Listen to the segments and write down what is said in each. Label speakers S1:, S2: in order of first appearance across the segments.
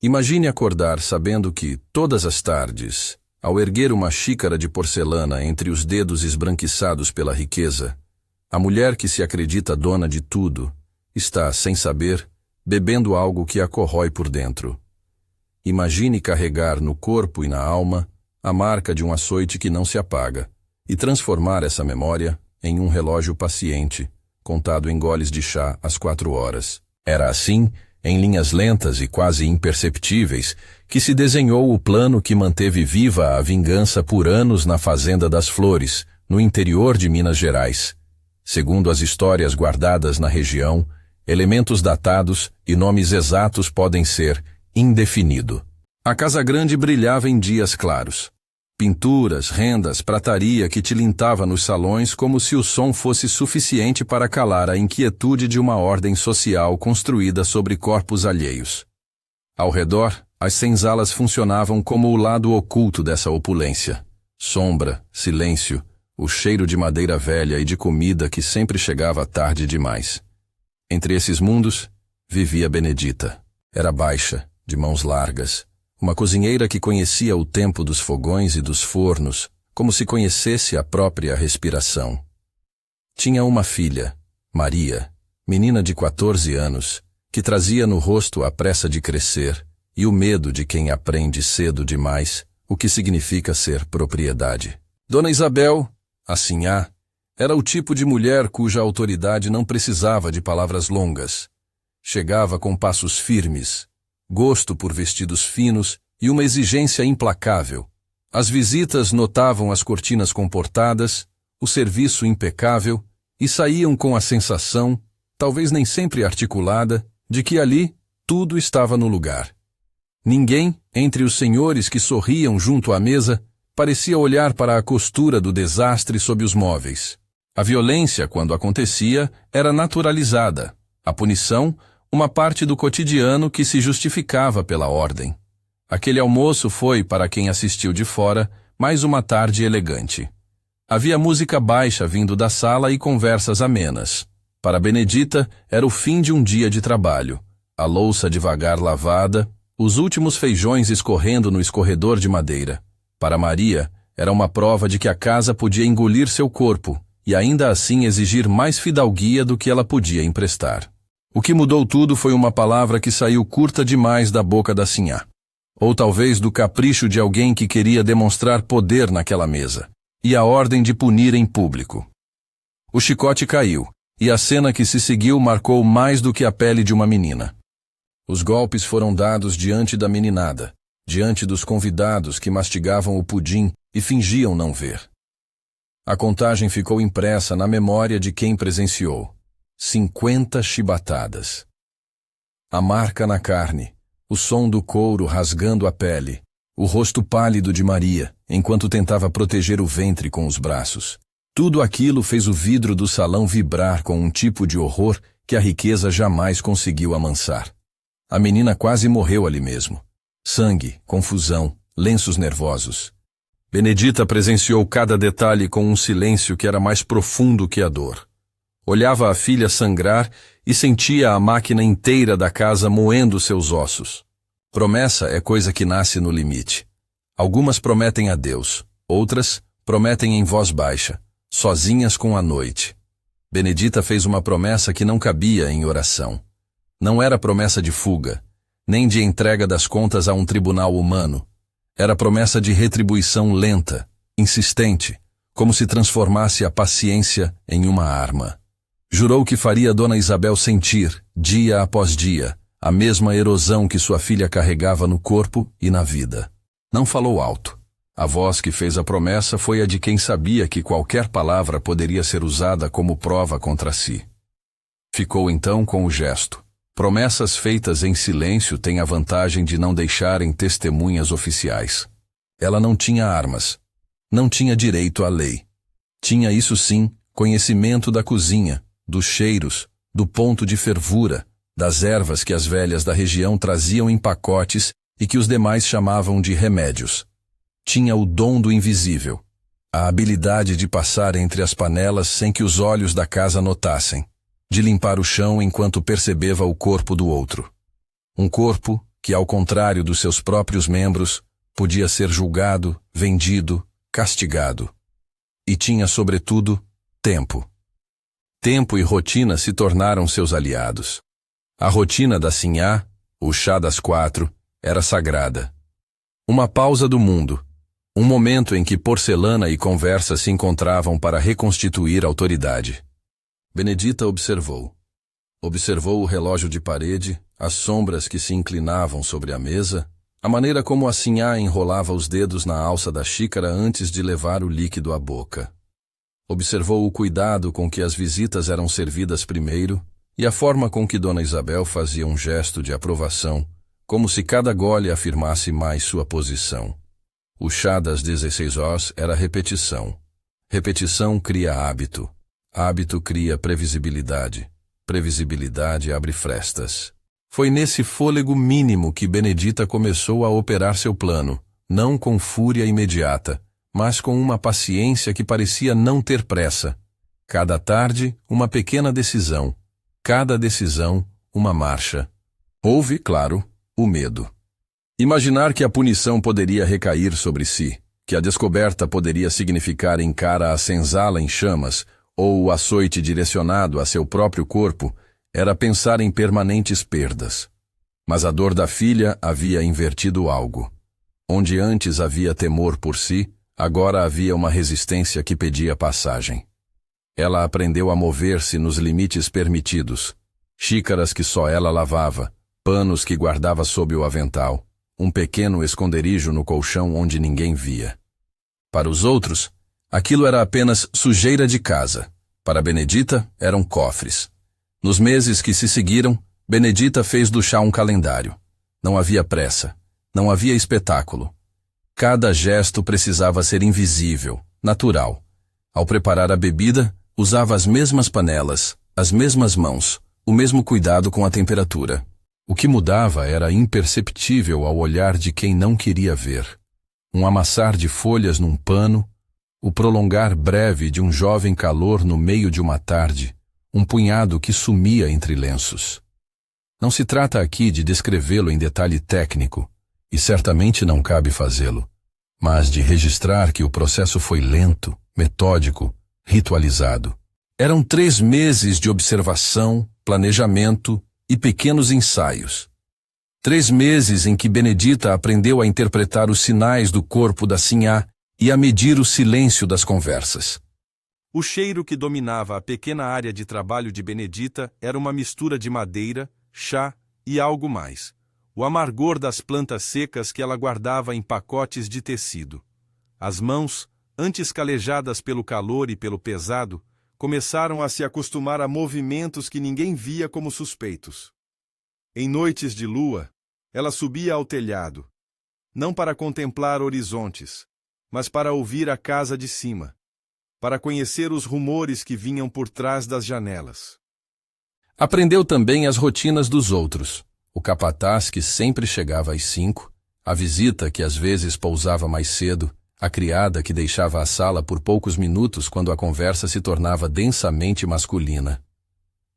S1: Imagine acordar sabendo que, todas as tardes, ao erguer uma xícara de porcelana entre os dedos esbranquiçados pela riqueza, a mulher que se acredita dona de tudo está, sem saber, bebendo algo que a corrói por dentro. Imagine carregar no corpo e na alma a marca de um açoite que não se apaga e transformar essa memória em um relógio paciente, contado em goles de chá às 4 horas. Era assim, em linhas lentas e quase imperceptíveis, que se desenhou o plano que manteve viva a vingança por anos na Fazenda das Flores, no interior de Minas Gerais. Segundo as histórias guardadas na região, elementos datados e nomes exatos podem ser indefinido. A Casa Grande brilhava em dias claros. Pinturas, rendas, prataria que tilintava nos salões como se o som fosse suficiente para calar a inquietude de uma ordem social construída sobre corpos alheios. Ao redor, as senzalas funcionavam como o lado oculto dessa opulência. Sombra, silêncio, o cheiro de madeira velha e de comida que sempre chegava tarde demais. Entre esses mundos, vivia Benedita. Era baixa, de mãos largas, uma cozinheira que conhecia o tempo dos fogões e dos fornos, como se conhecesse a própria respiração. Tinha uma filha, Maria, menina de 14 anos, que trazia no rosto a pressa de crescer e o medo de quem aprende cedo demais o que significa ser propriedade. Dona Isabel, a sinhá, era o tipo de mulher cuja autoridade não precisava de palavras longas. Chegava com passos firmes, gosto por vestidos finos e uma exigência implacável. As visitas notavam as cortinas comportadas, o serviço impecável e saíam com a sensação, talvez nem sempre articulada, de que ali tudo estava no lugar. Ninguém, entre os senhores que sorriam junto à mesa, parecia olhar para a costura do desastre sob os móveis. A violência, quando acontecia, era naturalizada. A punição, uma parte do cotidiano que se justificava pela ordem. Aquele almoço foi, para quem assistiu de fora, mais uma tarde elegante. Havia música baixa vindo da sala e conversas amenas. Para Benedita, era o fim de um dia de trabalho. A louça devagar lavada, os últimos feijões escorrendo no escorredor de madeira. Para Maria, era uma prova de que a casa podia engolir seu corpo e ainda assim exigir mais fidalguia do que ela podia emprestar. O que mudou tudo foi uma palavra que saiu curta demais da boca da sinhá. Ou talvez do capricho de alguém que queria demonstrar poder naquela mesa, e a ordem de punir em público. O chicote caiu, e a cena que se seguiu marcou mais do que a pele de uma menina. Os golpes foram dados diante da meninada, diante dos convidados que mastigavam o pudim e fingiam não ver. A contagem ficou impressa na memória de quem presenciou. 50 chibatadas. A marca na carne, o som do couro rasgando a pele, o rosto pálido de Maria, enquanto tentava proteger o ventre com os braços. Tudo aquilo fez o vidro do salão vibrar com um tipo de horror que a riqueza jamais conseguiu amansar. A menina quase morreu ali mesmo. Sangue, confusão, lenços nervosos. Benedita presenciou cada detalhe com um silêncio que era mais profundo que a dor. Olhava a filha sangrar e sentia a máquina inteira da casa moendo seus ossos. Promessa é coisa que nasce no limite. Algumas prometem a Deus, outras prometem em voz baixa, sozinhas com a noite. Benedita fez uma promessa que não cabia em oração. Não era promessa de fuga, nem de entrega das contas a um tribunal humano. Era promessa de retribuição lenta, insistente, como se transformasse a paciência em uma arma. Jurou que faria Dona Isabel sentir, dia após dia, a mesma erosão que sua filha carregava no corpo e na vida. Não falou alto. A voz que fez a promessa foi a de quem sabia que qualquer palavra poderia ser usada como prova contra si. Ficou então com o gesto. Promessas feitas em silêncio têm a vantagem de não deixarem testemunhas oficiais. Ela não tinha armas. Não tinha direito à lei. Tinha, isso sim, conhecimento da cozinha, dos cheiros, do ponto de fervura, das ervas que as velhas da região traziam em pacotes e que os demais chamavam de remédios. Tinha o dom do invisível, a habilidade de passar entre as panelas sem que os olhos da casa notassem, de limpar o chão enquanto percebeva o corpo do outro. Um corpo que, ao contrário dos seus próprios membros, podia ser julgado, vendido, castigado. E tinha, sobretudo, tempo. Tempo e rotina se tornaram seus aliados. A rotina da Sinhá, o chá das 4, era sagrada. Uma pausa do mundo, um momento em que porcelana e conversa se encontravam para reconstituir autoridade. Benedita observou. Observou o relógio de parede, as sombras que se inclinavam sobre a mesa, a maneira como a Sinhá enrolava os dedos na alça da xícara antes de levar o líquido à boca. Observou o cuidado com que as visitas eram servidas primeiro e a forma com que Dona Isabel fazia um gesto de aprovação, como se cada gole afirmasse mais sua posição. O chá das 16 horas era repetição. Repetição cria hábito. Hábito cria previsibilidade. Previsibilidade abre frestas. Foi nesse fôlego mínimo que Benedita começou a operar seu plano, não com fúria imediata, mas com uma paciência que parecia não ter pressa. Cada tarde, uma pequena decisão. Cada decisão, uma marcha. Houve, claro, o medo. Imaginar que a punição poderia recair sobre si, que a descoberta poderia significar encara a senzala em chamas, ou o açoite direcionado a seu próprio corpo, era pensar em permanentes perdas. Mas a dor da filha havia invertido algo. Onde antes havia temor por si, agora havia uma resistência que pedia passagem. Ela aprendeu a mover-se nos limites permitidos. Xícaras que só ela lavava, panos que guardava sob o avental, um pequeno esconderijo no colchão onde ninguém via. Para os outros, aquilo era apenas sujeira de casa. Para Benedita, eram cofres. Nos meses que se seguiram, Benedita fez do chá um calendário. Não havia pressa. Não havia espetáculo. Cada gesto precisava ser invisível, natural. Ao preparar a bebida, usava as mesmas panelas, as mesmas mãos, o mesmo cuidado com a temperatura. O que mudava era imperceptível ao olhar de quem não queria ver. Um amassar de folhas num pano, o prolongar breve de um jovem calor no meio de uma tarde, um punhado que sumia entre lenços. Não se trata aqui de descrevê-lo em detalhe técnico, e certamente não cabe fazê-lo, mas de registrar que o processo foi lento, metódico, ritualizado. Eram 3 meses de observação, planejamento e pequenos ensaios. 3 meses em que Benedita aprendeu a interpretar os sinais do corpo da Sinhá e a medir o silêncio das conversas. O cheiro que dominava a pequena área de trabalho de Benedita era uma mistura de madeira, chá e algo mais. O amargor das plantas secas que ela guardava em pacotes de tecido. As mãos, antes calejadas pelo calor e pelo pesado, começaram a se acostumar a movimentos que ninguém via como suspeitos. Em noites de lua, ela subia ao telhado, não para contemplar horizontes, mas para ouvir a casa de cima, para conhecer os rumores que vinham por trás das janelas. Aprendeu também as rotinas dos outros, o capataz que sempre chegava às 5, a visita que às vezes pousava mais cedo, a criada que deixava a sala por poucos minutos quando a conversa se tornava densamente masculina.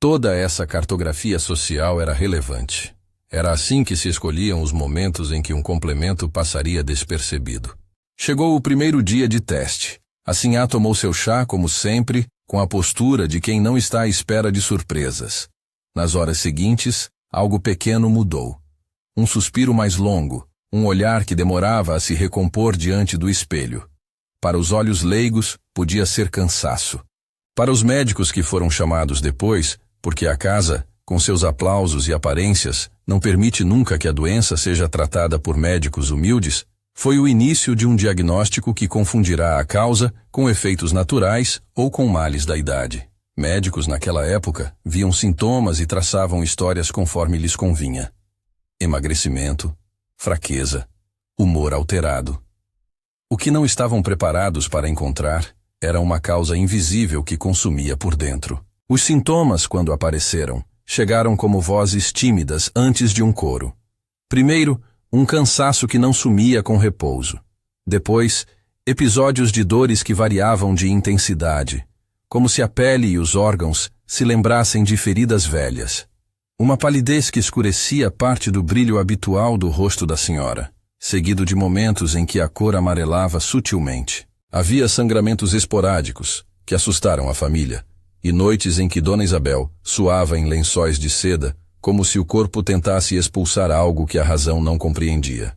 S1: Toda essa cartografia social era relevante. Era assim que se escolhiam os momentos em que um complemento passaria despercebido. Chegou o primeiro dia de teste. A Sinhá tomou seu chá, como sempre, com a postura de quem não está à espera de surpresas. Nas horas seguintes, algo pequeno mudou. Um suspiro mais longo, um olhar que demorava a se recompor diante do espelho. Para os olhos leigos, podia ser cansaço. Para os médicos que foram chamados depois, porque a casa, com seus aplausos e aparências, não permite nunca que a doença seja tratada por médicos humildes, foi o início de um diagnóstico que confundirá a causa com efeitos naturais ou com males da idade. Médicos naquela época viam sintomas e traçavam histórias conforme lhes convinha. Emagrecimento, fraqueza, humor alterado. O que não estavam preparados para encontrar era uma causa invisível que consumia por dentro. Os sintomas, quando apareceram, chegaram como vozes tímidas antes de um coro. Primeiro, um cansaço que não sumia com repouso. Depois, episódios de dores que variavam de intensidade, como se a pele e os órgãos se lembrassem de feridas velhas. Uma palidez que escurecia parte do brilho habitual do rosto da senhora, seguido de momentos em que a cor amarelava sutilmente. Havia sangramentos esporádicos, que assustaram a família, e noites em que Dona Isabel suava em lençóis de seda, como se o corpo tentasse expulsar algo que a razão não compreendia.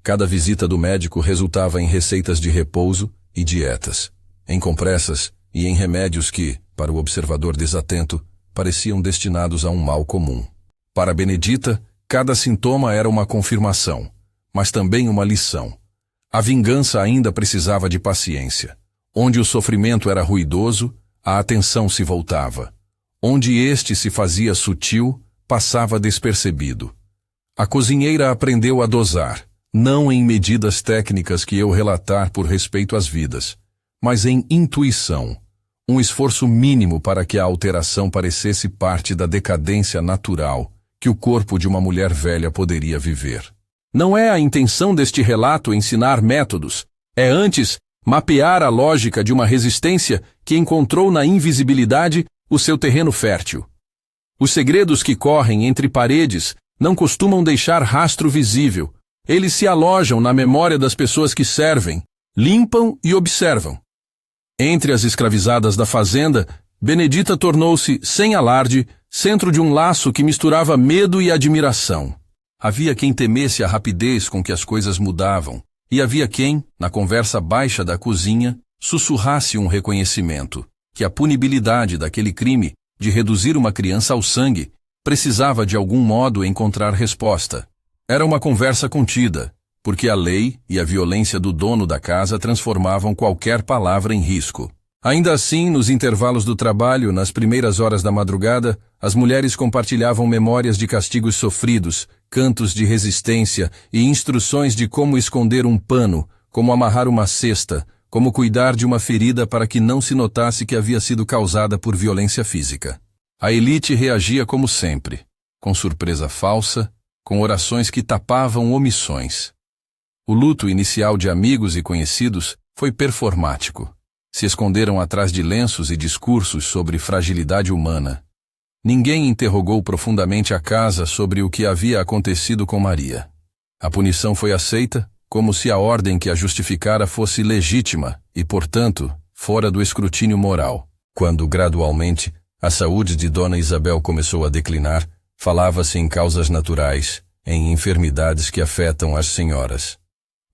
S1: Cada visita do médico resultava em receitas de repouso e dietas, em compressas e em remédios que, para o observador desatento, pareciam destinados a um mal comum. Para Benedita, cada sintoma era uma confirmação, mas também uma lição. A vingança ainda precisava de paciência. Onde o sofrimento era ruidoso, a atenção se voltava. Onde este se fazia sutil, passava despercebido. A cozinheira aprendeu a dosar, não em medidas técnicas que eu relatar por respeito às vidas, mas em intuição, um esforço mínimo para que a alteração parecesse parte da decadência natural que o corpo de uma mulher velha poderia viver. Não é a intenção deste relato ensinar métodos, é antes mapear a lógica de uma resistência que encontrou na invisibilidade o seu terreno fértil. Os segredos que correm entre paredes não costumam deixar rastro visível. Eles se alojam na memória das pessoas que servem, limpam e observam. Entre as escravizadas da fazenda, Benedita tornou-se, sem alarde, centro de um laço que misturava medo e admiração. Havia quem temesse a rapidez com que as coisas mudavam, e havia quem, na conversa baixa da cozinha, sussurrasse um reconhecimento, que a punibilidade daquele crime, de reduzir uma criança ao sangue, precisava de algum modo encontrar resposta. Era uma conversa contida, porque a lei e a violência do dono da casa transformavam qualquer palavra em risco. Ainda assim, nos intervalos do trabalho, nas primeiras horas da madrugada, as mulheres compartilhavam memórias de castigos sofridos, cantos de resistência e instruções de como esconder um pano, como amarrar uma cesta, como cuidar de uma ferida para que não se notasse que havia sido causada por violência física. A elite reagia como sempre, com surpresa falsa, com orações que tapavam omissões. O luto inicial de amigos e conhecidos foi performático. Se esconderam atrás de lenços e discursos sobre fragilidade humana. Ninguém interrogou profundamente a casa sobre o que havia acontecido com Maria. A punição foi aceita, como se a ordem que a justificara fosse legítima e, portanto, fora do escrutínio moral. Quando, gradualmente, a saúde de Dona Isabel começou a declinar, falava-se em causas naturais, em enfermidades que afetam as senhoras.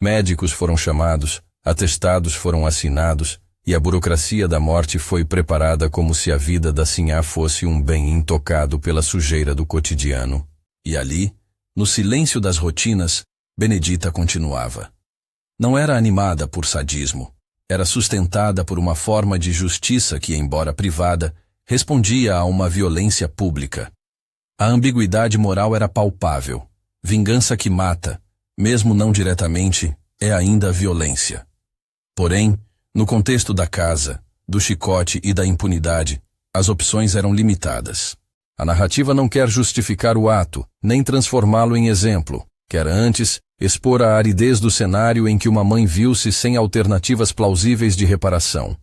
S1: Médicos foram chamados, atestados foram assinados, e a burocracia da morte foi preparada como se a vida da sinhá fosse um bem intocado pela sujeira do cotidiano. E ali, no silêncio das rotinas, Benedita continuava. Não era animada por sadismo. Era sustentada por uma forma de justiça que, embora privada, respondia a uma violência pública. A ambiguidade moral era palpável. Vingança que mata, mesmo não diretamente, é ainda violência. Porém, no contexto da casa, do chicote e da impunidade, as opções eram limitadas. A narrativa não quer justificar o ato, nem transformá-lo em exemplo. Quer antes expor a aridez do cenário em que uma mãe viu-se sem alternativas plausíveis de reparação.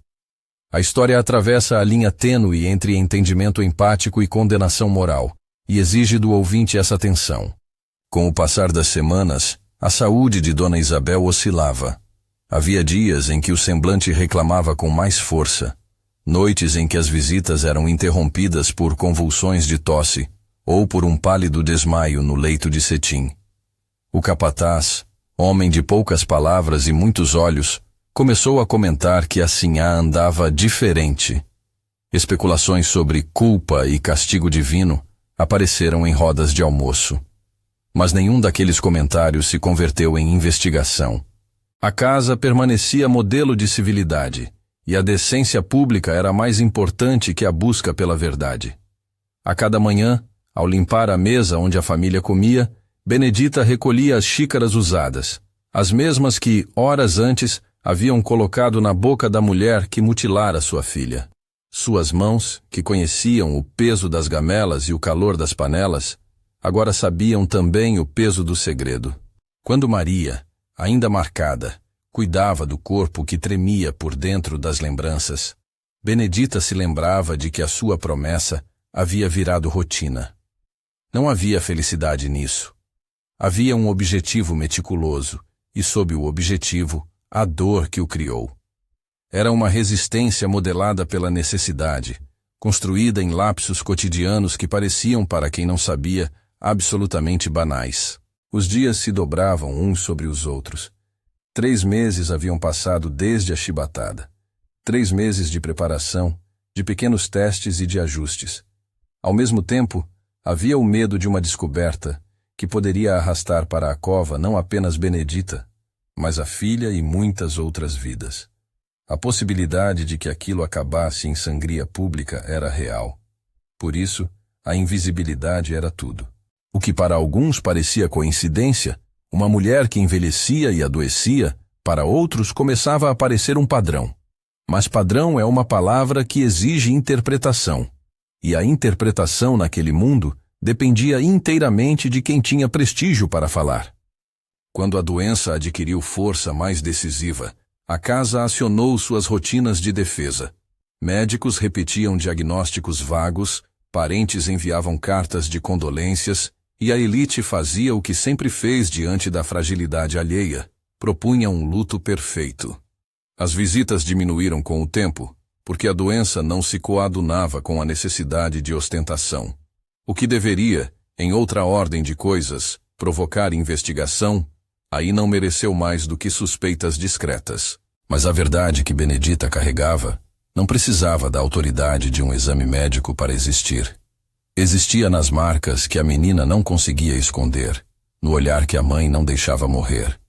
S1: A história atravessa a linha tênue entre entendimento empático e condenação moral, e exige do ouvinte essa atenção. Com o passar das semanas, a saúde de Dona Isabel oscilava. Havia dias em que o semblante reclamava com mais força, noites em que as visitas eram interrompidas por convulsões de tosse ou por um pálido desmaio no leito de cetim. O capataz, homem de poucas palavras e muitos olhos, começou a comentar que a sinhá andava diferente. Especulações sobre culpa e castigo divino apareceram em rodas de almoço. Mas nenhum daqueles comentários se converteu em investigação. A casa permanecia modelo de civilidade, e a decência pública era mais importante que a busca pela verdade. A cada manhã, ao limpar a mesa onde a família comia, Benedita recolhia as xícaras usadas, as mesmas que, horas antes, haviam colocado na boca da mulher que mutilara sua filha. Suas mãos, que conheciam o peso das gamelas e o calor das panelas, agora sabiam também o peso do segredo. Quando Maria, ainda marcada, cuidava do corpo que tremia por dentro das lembranças, Benedita se lembrava de que a sua promessa havia virado rotina. Não havia felicidade nisso. Havia um objetivo meticuloso, e sob o objetivo, a dor que o criou. Era uma resistência modelada pela necessidade, construída em lapsos cotidianos que pareciam, para quem não sabia, absolutamente banais. Os dias se dobravam uns sobre os outros. 3 meses haviam passado desde a chibatada. 3 meses de preparação, de pequenos testes e de ajustes. Ao mesmo tempo, havia o medo de uma descoberta que poderia arrastar para a cova não apenas Benedita, mas a filha e muitas outras vidas. A possibilidade de que aquilo acabasse em sangria pública era real. Por isso, a invisibilidade era tudo. O que para alguns parecia coincidência, uma mulher que envelhecia e adoecia, para outros começava a parecer um padrão. Mas padrão é uma palavra que exige interpretação. E a interpretação naquele mundo dependia inteiramente de quem tinha prestígio para falar. Quando a doença adquiriu força mais decisiva, a casa acionou suas rotinas de defesa. Médicos repetiam diagnósticos vagos, parentes enviavam cartas de condolências, e a elite fazia o que sempre fez diante da fragilidade alheia, propunha um luto perfeito. As visitas diminuíram com o tempo, porque a doença não se coadunava com a necessidade de ostentação. O que deveria, em outra ordem de coisas, provocar investigação, aí não mereceu mais do que suspeitas discretas. Mas a verdade que Benedita carregava não precisava da autoridade de um exame médico para existir. Existia nas marcas que a menina não conseguia esconder, no olhar que a mãe não deixava morrer.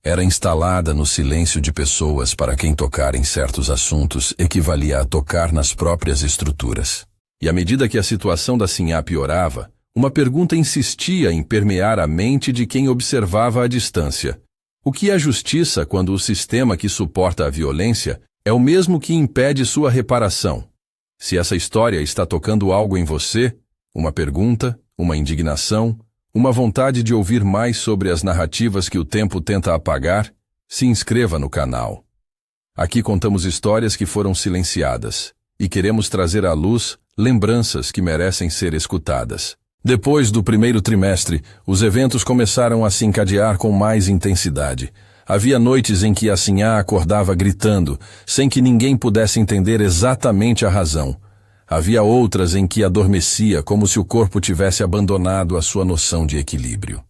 S1: Era instalada no silêncio de pessoas para quem tocar em certos assuntos equivalia a tocar nas próprias estruturas. E à medida que a situação da Sinhá piorava, uma pergunta insistia em permear a mente de quem observava à distância. O que é justiça quando o sistema que suporta a violência é o mesmo que impede sua reparação? Se essa história está tocando algo em você, uma pergunta, uma indignação, uma vontade de ouvir mais sobre as narrativas que o tempo tenta apagar, se inscreva no canal. Aqui contamos histórias que foram silenciadas, e queremos trazer à luz lembranças que merecem ser escutadas. Depois do primeiro trimestre, os eventos começaram a se encadear com mais intensidade. Havia noites em que a Sinhá acordava gritando, sem que ninguém pudesse entender exatamente a razão. Havia outras em que adormecia, como se o corpo tivesse abandonado a sua noção de equilíbrio.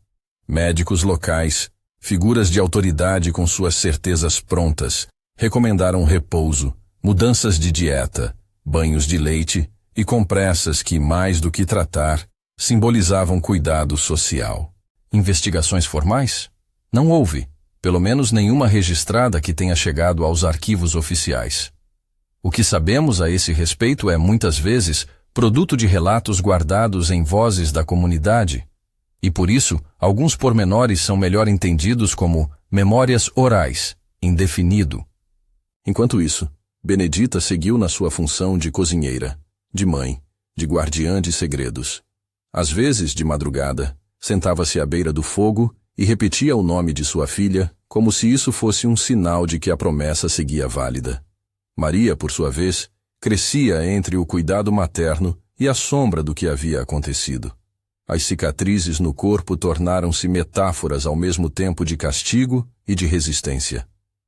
S1: Médicos locais, figuras de autoridade com suas certezas prontas, recomendaram repouso, mudanças de dieta, banhos de leite e compressas que, mais do que tratar, simbolizavam cuidado social. Investigações formais? Não houve, pelo menos nenhuma registrada que tenha chegado aos arquivos oficiais. O que sabemos a esse respeito é, muitas vezes, produto de relatos guardados em vozes da comunidade, e por isso, alguns pormenores são melhor entendidos como memórias orais, indefinido. Enquanto isso, Benedita seguiu na sua função de cozinheira, de mãe, de guardiã de segredos. Às vezes, de madrugada, sentava-se à beira do fogo e repetia o nome de sua filha, como se isso fosse um sinal de que a promessa seguia válida. Maria, por sua vez, crescia entre o cuidado materno e a sombra do que havia acontecido. As cicatrizes no corpo tornaram-se metáforas ao mesmo tempo de castigo e de resistência.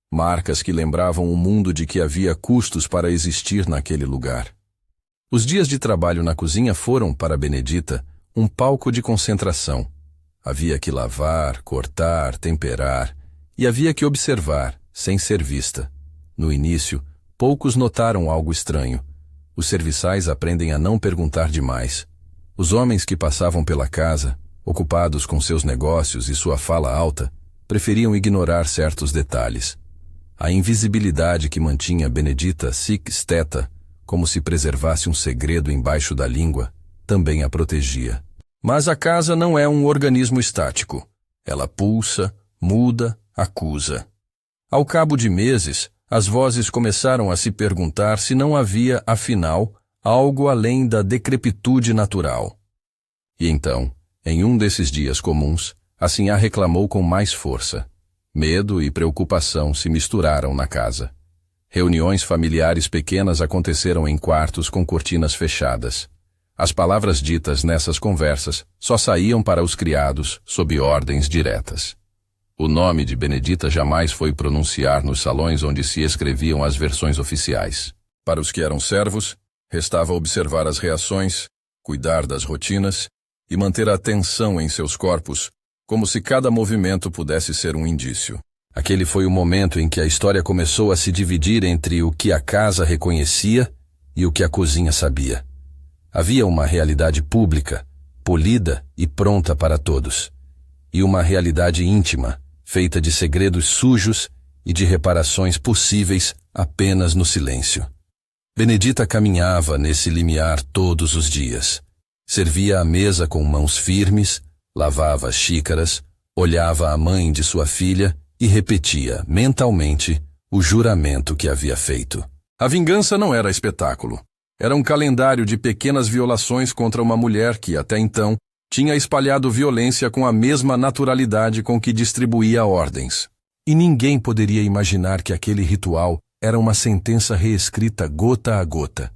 S1: Marcas que lembravam o mundo de que havia custos para existir naquele lugar. Os dias de trabalho na cozinha foram, para Benedita, um palco de concentração. Havia que lavar, cortar, temperar, e havia que observar, sem ser vista. No início, poucos notaram algo estranho. Os serviçais aprendem a não perguntar demais. Os homens que passavam pela casa, ocupados com seus negócios e sua fala alta, preferiam ignorar certos detalhes. A invisibilidade que mantinha Benedita sic steta, como se preservasse um segredo embaixo da língua, também a protegia. Mas a casa não é um organismo estático. Ela pulsa, muda, acusa. Ao cabo de meses, as vozes começaram a se perguntar se não havia, afinal, algo além da decrepitude natural. E então, em um desses dias comuns, a Sinhá reclamou com mais força. Medo e preocupação se misturaram na casa. Reuniões familiares pequenas aconteceram em quartos com cortinas fechadas. As palavras ditas nessas conversas só saíam para os criados sob ordens diretas. O nome de Benedita jamais foi pronunciar nos salões onde se escreviam as versões oficiais. Para os que eram servos, restava observar as reações, cuidar das rotinas e manter a atenção em seus corpos, como se cada movimento pudesse ser um indício. Aquele foi o momento em que a história começou a se dividir entre o que a casa reconhecia e o que a cozinha sabia. Havia uma realidade pública, polida e pronta para todos, e uma realidade íntima, feita de segredos sujos e de reparações possíveis apenas no silêncio. Benedita caminhava nesse limiar todos os dias. Servia à mesa com mãos firmes, lavava as xícaras, olhava a mãe de sua filha e repetia, mentalmente, o juramento que havia feito. A vingança não era espetáculo. Era um calendário de pequenas violações contra uma mulher que, até então, tinha espalhado violência com a mesma naturalidade com que distribuía ordens. E ninguém poderia imaginar que aquele ritual era uma sentença reescrita gota a gota.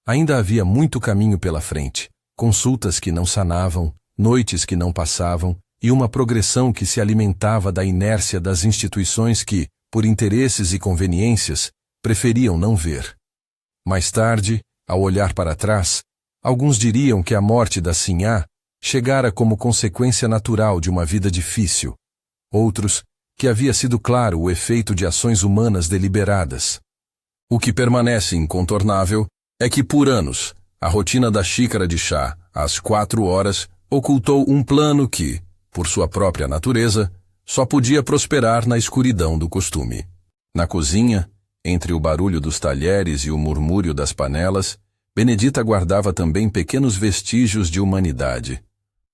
S1: Ainda havia muito caminho pela frente, consultas que não sanavam, noites que não passavam e uma progressão que se alimentava da inércia das instituições que, por interesses e conveniências, preferiam não ver. Mais tarde, ao olhar para trás, alguns diriam que a morte da Sinhá chegara como consequência natural de uma vida difícil. Outros, que havia sido claro o efeito de ações humanas deliberadas. O que permanece incontornável é que, por anos, a rotina da xícara de chá, às 4 horas, ocultou um plano que, por sua própria natureza, só podia prosperar na escuridão do costume. Na cozinha, entre o barulho dos talheres e o murmúrio das panelas, Benedita guardava também pequenos vestígios de humanidade.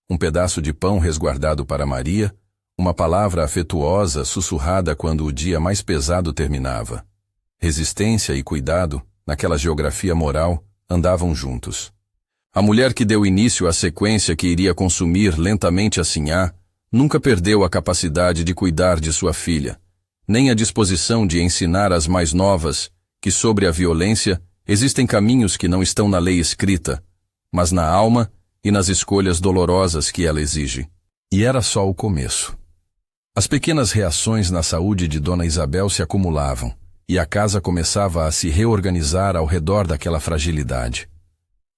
S1: Um pedaço de pão resguardado para Maria, uma palavra afetuosa sussurrada quando o dia mais pesado terminava. Resistência e cuidado, naquela geografia moral, andavam juntos. A mulher que deu início à sequência que iria consumir lentamente a Sinhá nunca perdeu a capacidade de cuidar de sua filha, nem a disposição de ensinar às mais novas que sobre a violência existem caminhos que não estão na lei escrita, mas na alma e nas escolhas dolorosas que ela exige. E era só o começo. As pequenas reações na saúde de Dona Isabel se acumulavam, e a casa começava a se reorganizar ao redor daquela fragilidade.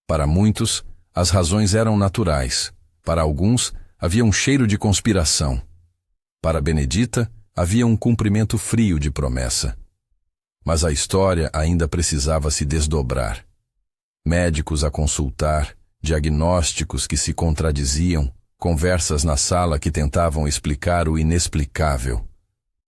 S1: Para muitos, as razões eram naturais. Para alguns, havia um cheiro de conspiração. Para Benedita, havia um cumprimento frio de promessa. Mas a história ainda precisava se desdobrar. Médicos a consultar, diagnósticos que se contradiziam, conversas na sala que tentavam explicar o inexplicável.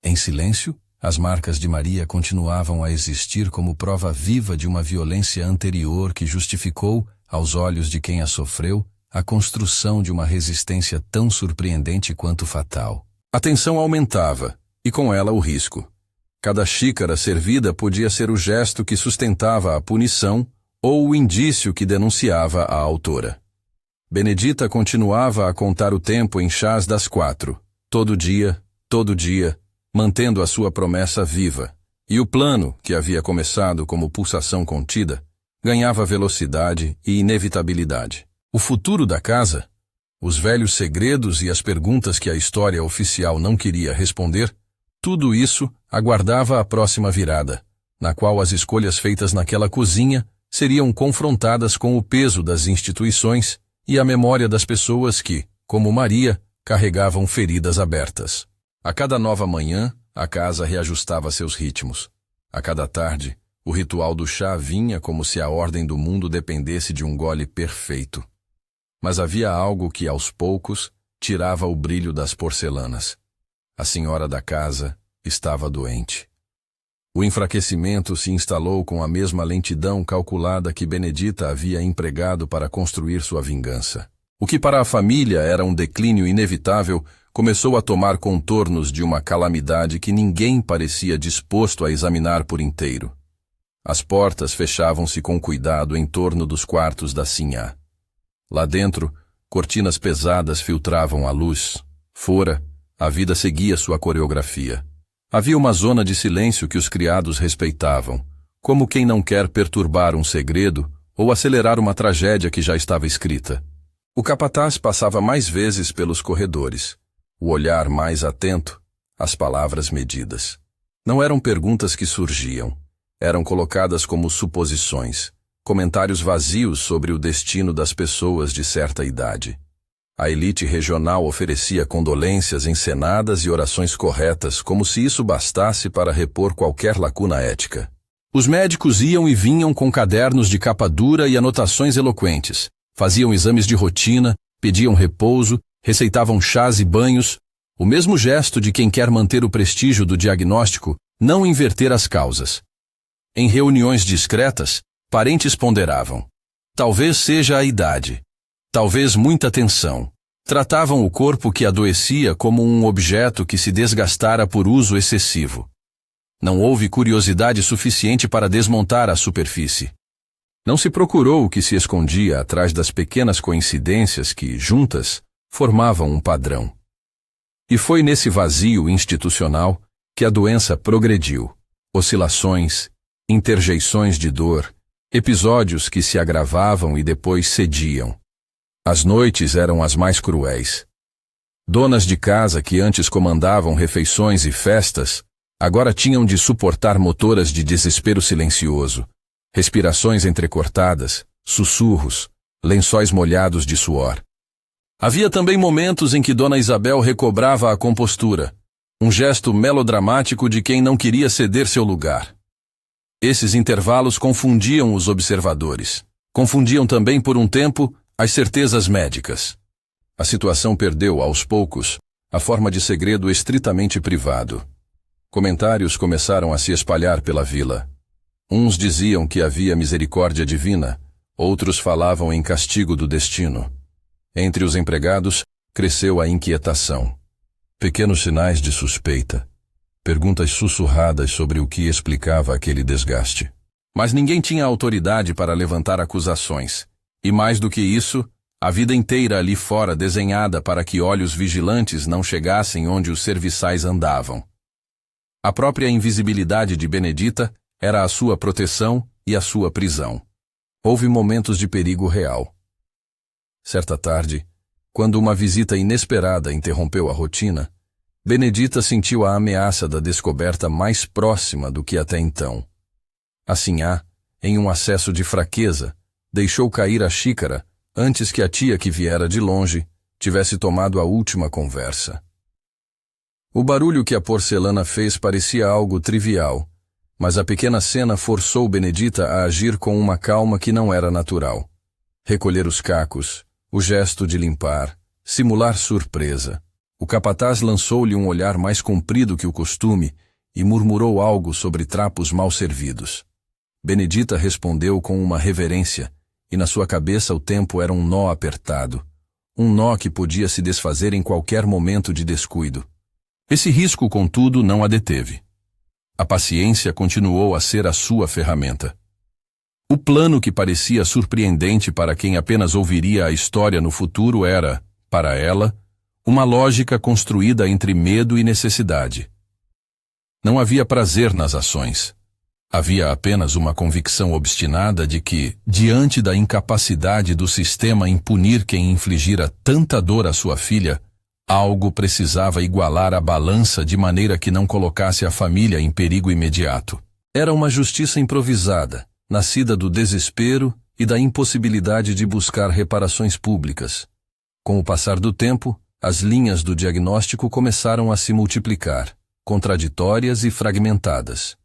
S1: Em silêncio, as marcas de Maria continuavam a existir como prova viva de uma violência anterior que justificou, aos olhos de quem a sofreu, a construção de uma resistência tão surpreendente quanto fatal. A tensão aumentava, e com ela o risco. Cada xícara servida podia ser o gesto que sustentava a punição ou o indício que denunciava a autora. Benedita continuava a contar o tempo em chás das 4, todo dia, mantendo a sua promessa viva, e o plano, que havia começado como pulsação contida, ganhava velocidade e inevitabilidade. O futuro da casa, os velhos segredos e as perguntas que a história oficial não queria responder, tudo isso aguardava a próxima virada, na qual as escolhas feitas naquela cozinha seriam confrontadas com o peso das instituições e a memória das pessoas que, como Maria, carregavam feridas abertas. A cada nova manhã, a casa reajustava seus ritmos. A cada tarde, o ritual do chá vinha como se a ordem do mundo dependesse de um gole perfeito. Mas havia algo que, aos poucos, tirava o brilho das porcelanas. A senhora da casa estava doente. O enfraquecimento se instalou com a mesma lentidão calculada que Benedita havia empregado para construir sua vingança. O que para a família era um declínio inevitável, começou a tomar contornos de uma calamidade que ninguém parecia disposto a examinar por inteiro. As portas fechavam-se com cuidado em torno dos quartos da Sinhá. Lá dentro, cortinas pesadas filtravam a luz. Fora, a vida seguia sua coreografia. Havia uma zona de silêncio que os criados respeitavam, como quem não quer perturbar um segredo ou acelerar uma tragédia que já estava escrita. O capataz passava mais vezes pelos corredores, o olhar mais atento, as palavras medidas. Não eram perguntas que surgiam, eram colocadas como suposições, comentários vazios sobre o destino das pessoas de certa idade. A elite regional oferecia condolências encenadas e orações corretas, como se isso bastasse para repor qualquer lacuna ética. Os médicos iam e vinham com cadernos de capa dura e anotações eloquentes, faziam exames de rotina, pediam repouso, receitavam chás e banhos, o mesmo gesto de quem quer manter o prestígio do diagnóstico, não inverter as causas. Em reuniões discretas, parentes ponderavam. Talvez seja a idade. Talvez muita tensão. Tratavam o corpo que adoecia como um objeto que se desgastara por uso excessivo. Não houve curiosidade suficiente para desmontar a superfície. Não se procurou o que se escondia atrás das pequenas coincidências que, juntas, formavam um padrão. E foi nesse vazio institucional que a doença progrediu. Oscilações, interjeições de dor, episódios que se agravavam e depois cediam. As noites eram as mais cruéis. Donas de casa que antes comandavam refeições e festas, agora tinham de suportar motoras de desespero silencioso, respirações entrecortadas, sussurros, lençóis molhados de suor. Havia também momentos em que Dona Isabel recobrava a compostura, um gesto melodramático de quem não queria ceder seu lugar. Esses intervalos confundiam os observadores. Confundiam também, por um tempo, as certezas médicas. A situação perdeu, aos poucos, a forma de segredo estritamente privado. Comentários começaram a se espalhar pela vila. Uns diziam que havia misericórdia divina, outros falavam em castigo do destino. Entre os empregados, cresceu a inquietação. Pequenos sinais de suspeita. Perguntas sussurradas sobre o que explicava aquele desgaste. Mas ninguém tinha autoridade para levantar acusações. E mais do que isso, a vida inteira ali fora desenhada para que olhos vigilantes não chegassem onde os serviçais andavam. A própria invisibilidade de Benedita era a sua proteção e a sua prisão. Houve momentos de perigo real. Certa tarde, quando uma visita inesperada interrompeu a rotina, Benedita sentiu a ameaça da descoberta mais próxima do que até então. A sinhá, em um acesso de fraqueza, deixou cair a xícara antes que a tia que viera de longe tivesse tomado a última conversa. O barulho que a porcelana fez parecia algo trivial, mas a pequena cena forçou Benedita a agir com uma calma que não era natural. Recolher os cacos, o gesto de limpar, simular surpresa. O capataz lançou-lhe um olhar mais comprido que o costume e murmurou algo sobre trapos mal servidos. Benedita respondeu com uma reverência, e na sua cabeça o tempo era um nó apertado. Um nó que podia se desfazer em qualquer momento de descuido. Esse risco, contudo, não a deteve. A paciência continuou a ser a sua ferramenta. O plano que parecia surpreendente para quem apenas ouviria a história no futuro era, para ela, uma lógica construída entre medo e necessidade. Não havia prazer nas ações. Havia apenas uma convicção obstinada de que, diante da incapacidade do sistema em punir quem infligira tanta dor à sua filha, algo precisava igualar a balança de maneira que não colocasse a família em perigo imediato. Era uma justiça improvisada, nascida do desespero e da impossibilidade de buscar reparações públicas. Com o passar do tempo, as linhas do diagnóstico começaram a se multiplicar, contraditórias e fragmentadas.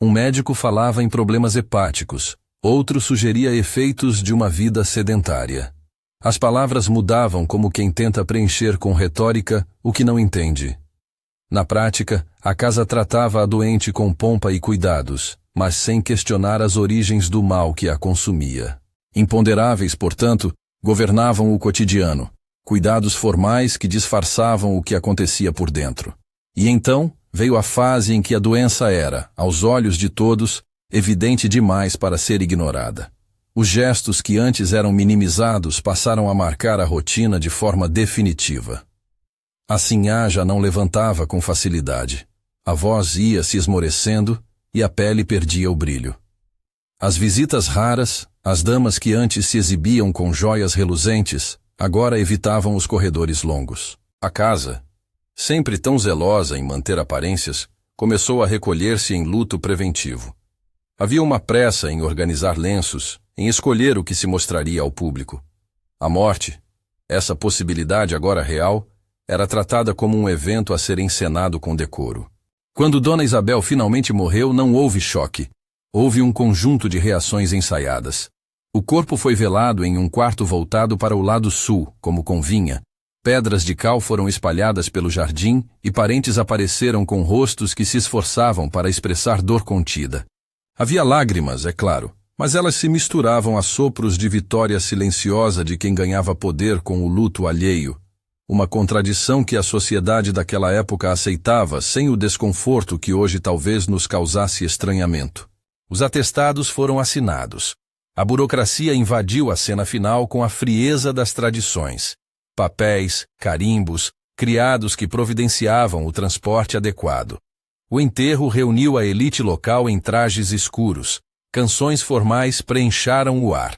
S1: Um médico falava em problemas hepáticos, outro sugeria efeitos de uma vida sedentária. As palavras mudavam como quem tenta preencher com retórica o que não entende. Na prática, a casa tratava a doente com pompa e cuidados, mas sem questionar as origens do mal que a consumia. Imponderáveis, portanto, governavam o cotidiano, cuidados formais que disfarçavam o que acontecia por dentro. E então veio a fase em que a doença era, aos olhos de todos, evidente demais para ser ignorada. Os gestos que antes eram minimizados passaram a marcar a rotina de forma definitiva. A sinhá já não levantava com facilidade. A voz ia se esmorecendo e a pele perdia o brilho. As visitas raras, as damas que antes se exibiam com joias reluzentes, agora evitavam os corredores longos. A casa, sempre tão zelosa em manter aparências, começou a recolher-se em luto preventivo. Havia uma pressa em organizar lenços, em escolher o que se mostraria ao público. A morte, essa possibilidade agora real, era tratada como um evento a ser encenado com decoro. Quando Dona Isabel finalmente morreu, não houve choque. Houve um conjunto de reações ensaiadas. O corpo foi velado em um quarto voltado para o lado sul, como convinha. Pedras de cal foram espalhadas pelo jardim e parentes apareceram com rostos que se esforçavam para expressar dor contida. Havia lágrimas, é claro, mas elas se misturavam a sopros de vitória silenciosa de quem ganhava poder com o luto alheio. Uma contradição que a sociedade daquela época aceitava sem o desconforto que hoje talvez nos causasse estranhamento. Os atestados foram assinados. A burocracia invadiu a cena final com a frieza das tradições. Papéis, carimbos, criados que providenciavam o transporte adequado. O enterro reuniu a elite local em trajes escuros. Canções formais preencharam o ar.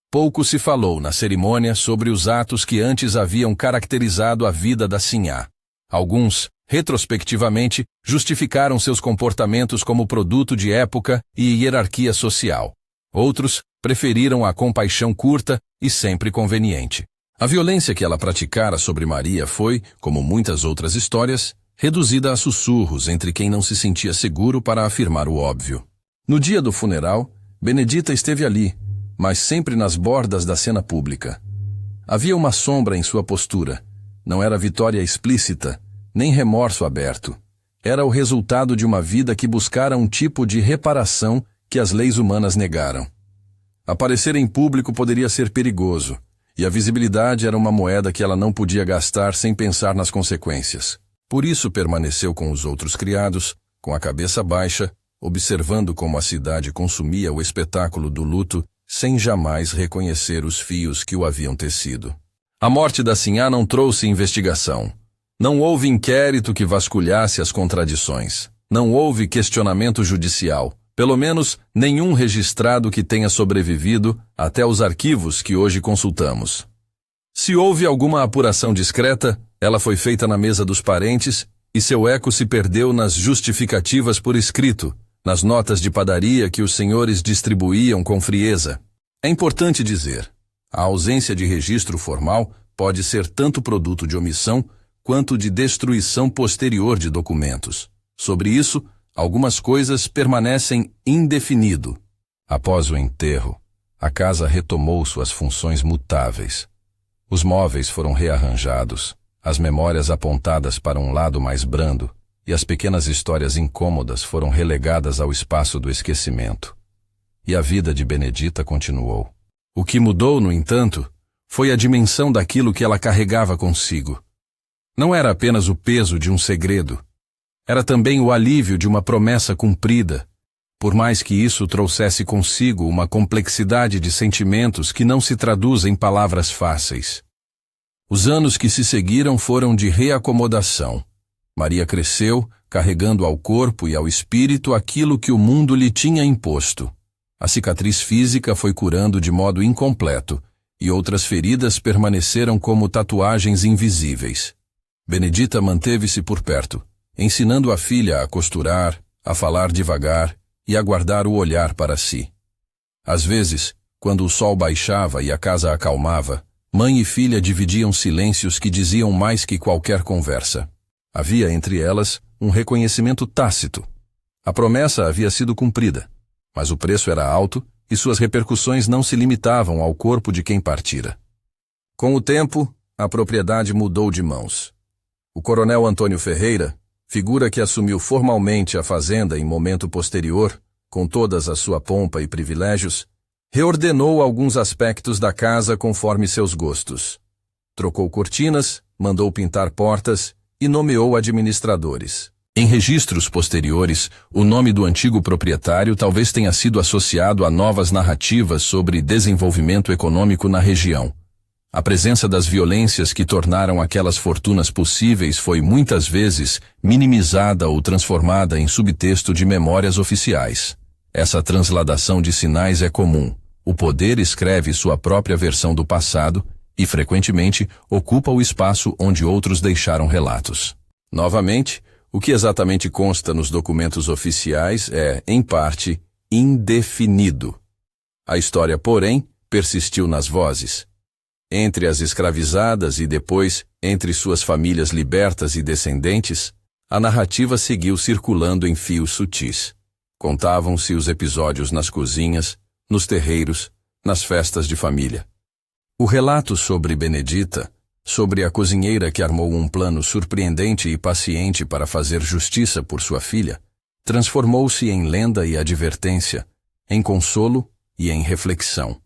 S1: Pouco se falou na cerimônia sobre os atos que antes haviam caracterizado a vida da sinhá. Alguns, retrospectivamente, justificaram seus comportamentos como produto de época e hierarquia social. Outros preferiram a compaixão curta e sempre conveniente. A violência que ela praticara sobre Maria foi, como muitas outras histórias, reduzida a sussurros entre quem não se sentia seguro para afirmar o óbvio. No dia do funeral, Benedita esteve ali, mas sempre nas bordas da cena pública. Havia uma sombra em sua postura. Não era vitória explícita, nem remorso aberto. Era o resultado de uma vida que buscara um tipo de reparação que as leis humanas negaram. Aparecer em público poderia ser perigoso, e a visibilidade era uma moeda que ela não podia gastar sem pensar nas consequências. Por isso permaneceu com os outros criados, com a cabeça baixa, observando como a cidade consumia o espetáculo do luto, sem jamais reconhecer os fios que o haviam tecido. A morte da sinhá não trouxe investigação. Não houve inquérito que vasculhasse as contradições. Não houve questionamento judicial. Pelo menos nenhum registrado que tenha sobrevivido até os arquivos que hoje consultamos. Se houve alguma apuração discreta, ela foi feita na mesa dos parentes e seu eco se perdeu nas justificativas por escrito, nas notas de padaria que os senhores distribuíam com frieza. É importante dizer, a ausência de registro formal pode ser tanto produto de omissão quanto de destruição posterior de documentos. Sobre isso, algumas coisas permanecem indefinido. Após o enterro, a casa retomou suas funções mutáveis. Os móveis foram rearranjados, as memórias apontadas para um lado mais brando e as pequenas histórias incômodas foram relegadas ao espaço do esquecimento. E a vida de Benedita continuou. O que mudou, no entanto, foi a dimensão daquilo que ela carregava consigo. Não era apenas o peso de um segredo. Era também o alívio de uma promessa cumprida, por mais que isso trouxesse consigo uma complexidade de sentimentos que não se traduz em palavras fáceis. Os anos que se seguiram foram de reacomodação. Maria cresceu, carregando ao corpo e ao espírito aquilo que o mundo lhe tinha imposto. A cicatriz física foi curando de modo incompleto, e outras feridas permaneceram como tatuagens invisíveis. Benedita manteve-se por perto, ensinando a filha a costurar, a falar devagar e a guardar o olhar para si. Às vezes, quando o sol baixava e a casa acalmava, mãe e filha dividiam silêncios que diziam mais que qualquer conversa. Havia entre elas um reconhecimento tácito. A promessa havia sido cumprida, mas o preço era alto e suas repercussões não se limitavam ao corpo de quem partira. Com o tempo, a propriedade mudou de mãos. O coronel Antônio Ferreira, figura que assumiu formalmente a fazenda em momento posterior, com todas a sua pompa e privilégios, reordenou alguns aspectos da casa conforme seus gostos. Trocou cortinas, mandou pintar portas e nomeou administradores. Em registros posteriores, o nome do antigo proprietário talvez tenha sido associado a novas narrativas sobre desenvolvimento econômico na região. A presença das violências que tornaram aquelas fortunas possíveis foi muitas vezes minimizada ou transformada em subtexto de memórias oficiais. Essa transladação de sinais é comum. O poder escreve sua própria versão do passado e, frequentemente, ocupa o espaço onde outros deixaram relatos. Novamente, o que exatamente consta nos documentos oficiais é, em parte, indefinido. A história, porém, persistiu nas vozes. Entre as escravizadas e depois, entre suas famílias libertas e descendentes, a narrativa seguiu circulando em fios sutis. Contavam-se os episódios nas cozinhas, nos terreiros, nas festas de família. O relato sobre Benedita, sobre a cozinheira que armou um plano surpreendente e paciente para fazer justiça por sua filha, transformou-se em lenda e advertência, em consolo e em reflexão.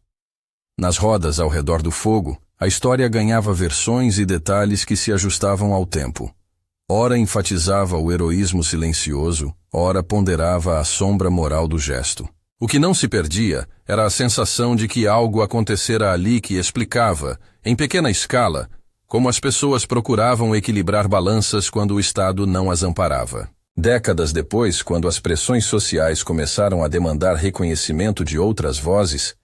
S1: Nas rodas ao redor do fogo, a história ganhava versões e detalhes que se ajustavam ao tempo. Ora enfatizava o heroísmo silencioso, ora ponderava a sombra moral do gesto. O que não se perdia era a sensação de que algo acontecera ali que explicava, em pequena escala, como as pessoas procuravam equilibrar balanças quando o Estado não as amparava. Décadas depois, quando as pressões sociais começaram a demandar reconhecimento de outras vozes,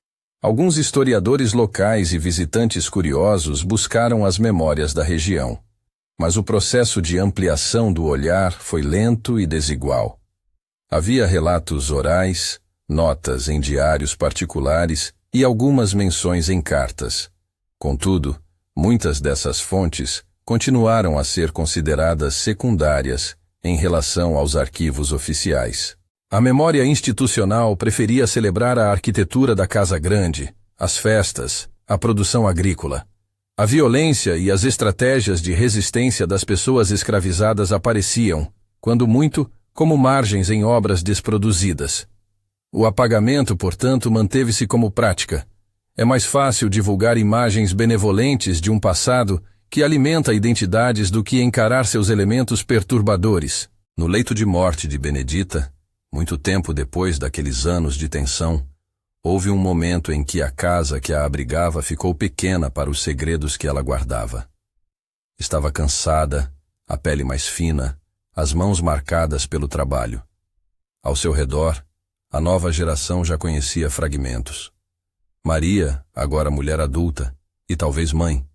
S1: alguns historiadores locais e visitantes curiosos buscaram as memórias da região. Mas o processo de ampliação do olhar foi lento e desigual. Havia relatos orais, notas em diários particulares e algumas menções em cartas. Contudo, muitas dessas fontes continuaram a ser consideradas secundárias em relação aos arquivos oficiais. A memória institucional preferia celebrar a arquitetura da Casa Grande, as festas, a produção agrícola. A violência e as estratégias de resistência das pessoas escravizadas apareciam, quando muito, como margens em obras desproduzidas. O apagamento, portanto, manteve-se como prática. É mais fácil divulgar imagens benevolentes de um passado que alimenta identidades do que encarar seus elementos perturbadores. No leito de morte de Benedita, muito tempo depois daqueles anos de tensão, houve um momento em que a casa que a abrigava ficou pequena para os segredos que ela guardava. Estava cansada, a pele mais fina, as mãos marcadas pelo trabalho. Ao seu redor, a nova geração já conhecia fragmentos. Maria, agora mulher adulta, e talvez mãe,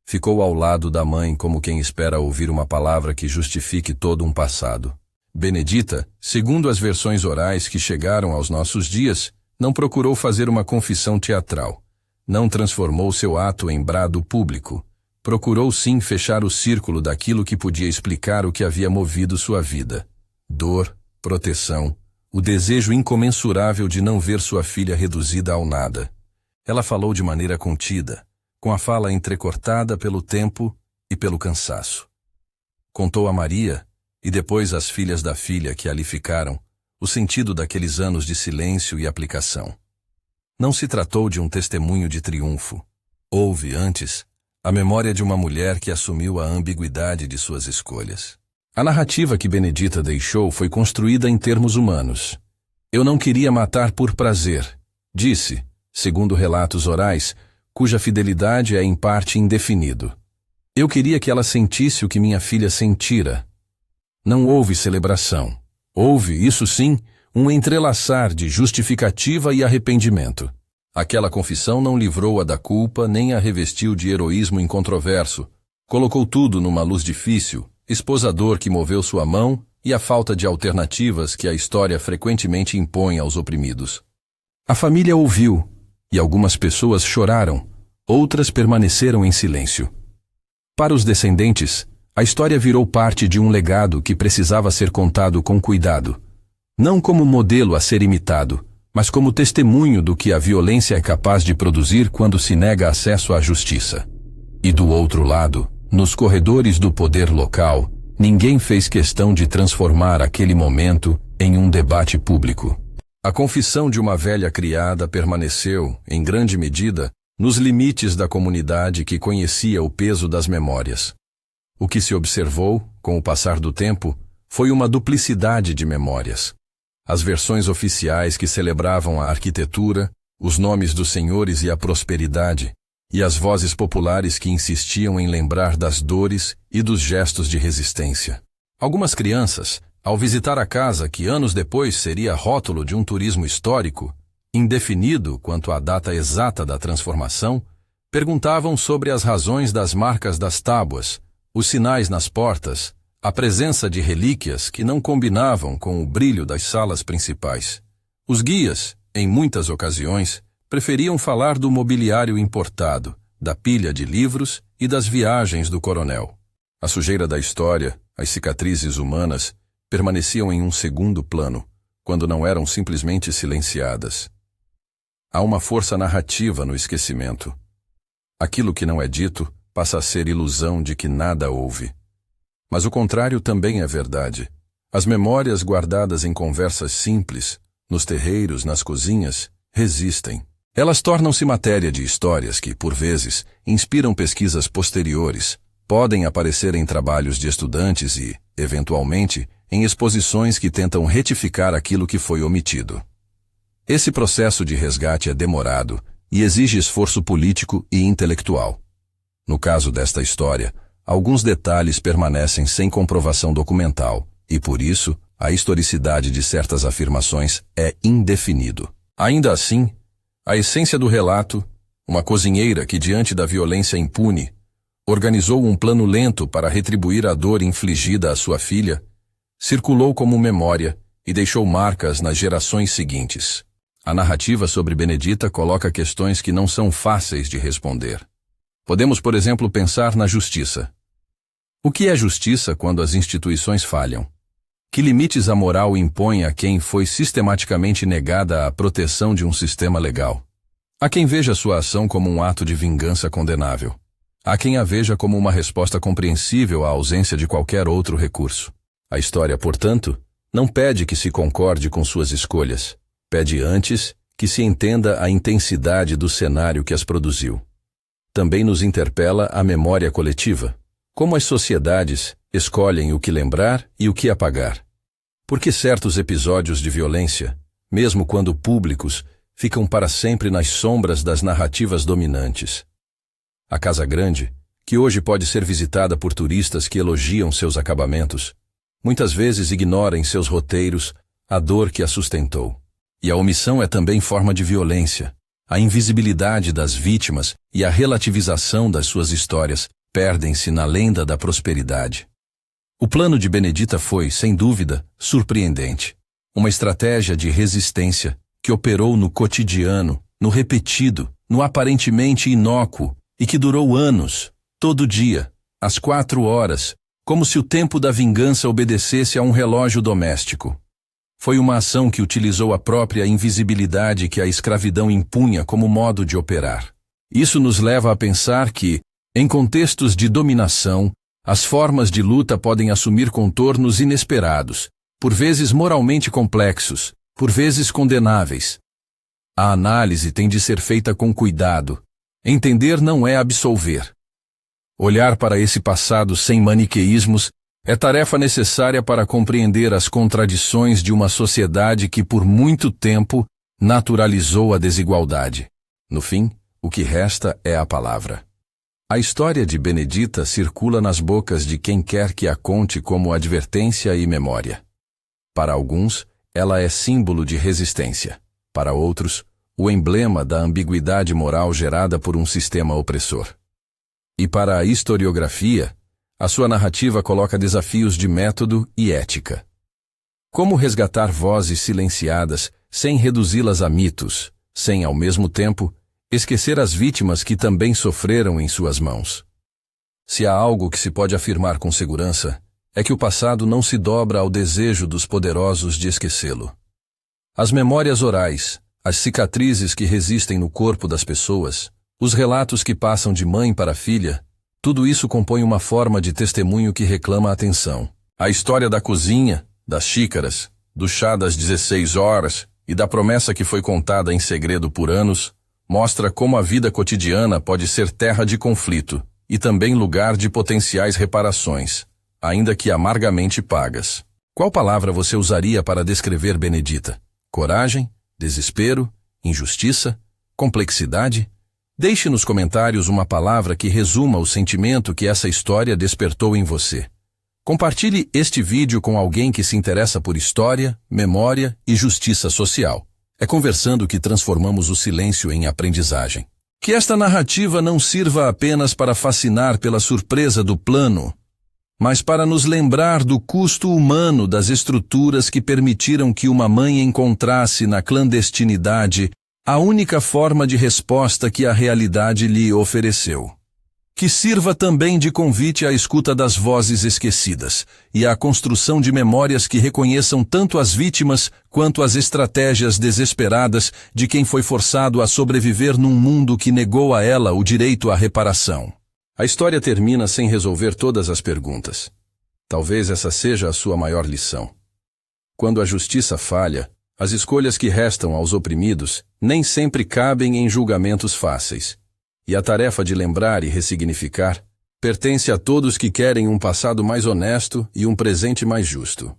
S1: ficou ao lado da mãe como quem espera ouvir uma palavra que justifique todo um passado. Benedita, segundo as versões orais que chegaram aos nossos dias, não procurou fazer uma confissão teatral. Não transformou seu ato em brado público. Procurou sim fechar o círculo daquilo que podia explicar o que havia movido sua vida. Dor, proteção, o desejo incomensurável de não ver sua filha reduzida ao nada. Ela falou de maneira contida, com a fala entrecortada pelo tempo e pelo cansaço. Contou a Maria, e depois às filhas da filha que ali ficaram, o sentido daqueles anos de silêncio e aplicação. Não se tratou de um testemunho de triunfo. Houve, antes, a memória de uma mulher que assumiu a ambiguidade de suas escolhas. A narrativa que Benedita deixou foi construída em termos humanos. Eu não queria matar por prazer, disse, segundo relatos orais, cuja fidelidade é em parte indefinido. Eu queria que ela sentisse o que minha filha sentira. Não houve celebração. Houve, isso sim, um entrelaçar de justificativa e arrependimento. Aquela confissão não livrou-a da culpa nem a revestiu de heroísmo incontroverso. Colocou tudo numa luz difícil, expôs a dor que moveu sua mão e a falta de alternativas que a história frequentemente impõe aos oprimidos. A família ouviu, e algumas pessoas choraram, outras permaneceram em silêncio. Para os descendentes, a história virou parte de um legado que precisava ser contado com cuidado. Não como modelo a ser imitado, mas como testemunho do que a violência é capaz de produzir quando se nega acesso à justiça. E do outro lado, nos corredores do poder local, ninguém fez questão de transformar aquele momento em um debate público. A confissão de uma velha criada permaneceu, em grande medida, nos limites da comunidade que conhecia o peso das memórias. O que se observou, com o passar do tempo, foi uma duplicidade de memórias. As versões oficiais que celebravam a arquitetura, os nomes dos senhores e a prosperidade, e as vozes populares que insistiam em lembrar das dores e dos gestos de resistência. Algumas crianças, Ao visitar a casa que anos depois seria rótulo de um turismo histórico, indefinido quanto à data exata da transformação, perguntavam sobre as razões das marcas das tábuas, os sinais nas portas, a presença de relíquias que não combinavam com o brilho das salas principais. Os guias, em muitas ocasiões, preferiam falar do mobiliário importado, da pilha de livros e das viagens do coronel. A sujeira da história, as cicatrizes humanas, permaneciam em um segundo plano, quando não eram simplesmente silenciadas. Há uma força narrativa no esquecimento. Aquilo que não é dito passa a ser ilusão de que nada houve. Mas o contrário também é verdade. As memórias guardadas em conversas simples, nos terreiros, nas cozinhas, resistem. Elas tornam-se matéria de histórias que, por vezes, inspiram pesquisas posteriores, podem aparecer em trabalhos de estudantes e, eventualmente, em exposições que tentam retificar aquilo que foi omitido. Esse processo de resgate é demorado e exige esforço político e intelectual. No caso desta história, alguns detalhes permanecem sem comprovação documental e, por isso, a historicidade de certas afirmações é indefinido. Ainda assim, a essência do relato, uma cozinheira que, diante da violência impune, organizou um plano lento para retribuir a dor infligida à sua filha, circulou como memória e deixou marcas nas gerações seguintes. A narrativa sobre Benedita coloca questões que não são fáceis de responder. Podemos, por exemplo, pensar na justiça. O que é justiça quando as instituições falham? Que limites a moral impõe a quem foi sistematicamente negada a proteção de um sistema legal? Há quem veja sua ação como um ato de vingança condenável. Há quem a veja como uma resposta compreensível à ausência de qualquer outro recurso. A história, portanto, não pede que se concorde com suas escolhas. Pede antes que se entenda a intensidade do cenário que as produziu. Também nos interpela a memória coletiva. Como as sociedades escolhem o que lembrar e o que apagar? Por que certos episódios de violência, mesmo quando públicos, ficam para sempre nas sombras das narrativas dominantes? A Casa Grande, que hoje pode ser visitada por turistas que elogiam seus acabamentos, muitas vezes ignora em seus roteiros a dor que a sustentou. E a omissão é também forma de violência. A invisibilidade das vítimas e a relativização das suas histórias perdem-se na lenda da prosperidade. O plano de Benedita foi, sem dúvida, surpreendente. Uma estratégia de resistência que operou no cotidiano, no repetido, no aparentemente inócuo e que durou anos, todo dia, às 4 horas, como se o tempo da vingança obedecesse a um relógio doméstico. Foi uma ação que utilizou a própria invisibilidade que a escravidão impunha como modo de operar. Isso nos leva a pensar que, em contextos de dominação, as formas de luta podem assumir contornos inesperados, por vezes moralmente complexos, por vezes condenáveis. A análise tem de ser feita com cuidado. Entender não é absolver. Olhar para esse passado sem maniqueísmos é tarefa necessária para compreender as contradições de uma sociedade que por muito tempo naturalizou a desigualdade. No fim, o que resta é a palavra. A história de Benedita circula nas bocas de quem quer que a conte como advertência e memória. Para alguns, ela é símbolo de resistência. Para outros, o emblema da ambiguidade moral gerada por um sistema opressor. E para a historiografia, a sua narrativa coloca desafios de método e ética. Como resgatar vozes silenciadas sem reduzi-las a mitos, sem, ao mesmo tempo, esquecer as vítimas que também sofreram em suas mãos? Se há algo que se pode afirmar com segurança, é que o passado não se dobra ao desejo dos poderosos de esquecê-lo. As memórias orais, as cicatrizes que resistem no corpo das pessoas, os relatos que passam de mãe para filha, tudo isso compõe uma forma de testemunho que reclama atenção. A história da cozinha, das xícaras, do chá das 16 horas e da promessa que foi contada em segredo por anos, mostra como a vida cotidiana pode ser terra de conflito e também lugar de potenciais reparações, ainda que amargamente pagas. Qual palavra você usaria para descrever Benedita? Coragem? Desespero? Injustiça? Complexidade? Deixe nos comentários uma palavra que resuma o sentimento que essa história despertou em você. Compartilhe este vídeo com alguém que se interessa por história, memória e justiça social. É conversando que transformamos o silêncio em aprendizagem. Que esta narrativa não sirva apenas para fascinar pela surpresa do plano, mas para nos lembrar do custo humano das estruturas que permitiram que uma mãe encontrasse na clandestinidade a única forma de resposta que a realidade lhe ofereceu. Que sirva também de convite à escuta das vozes esquecidas e à construção de memórias que reconheçam tanto as vítimas quanto as estratégias desesperadas de quem foi forçado a sobreviver num mundo que negou a ela o direito à reparação. A história termina sem resolver todas as perguntas. Talvez essa seja a sua maior lição. Quando a justiça falha, as escolhas que restam aos oprimidos nem sempre cabem em julgamentos fáceis. E a tarefa de lembrar e ressignificar pertence a todos que querem um passado mais honesto e um presente mais justo.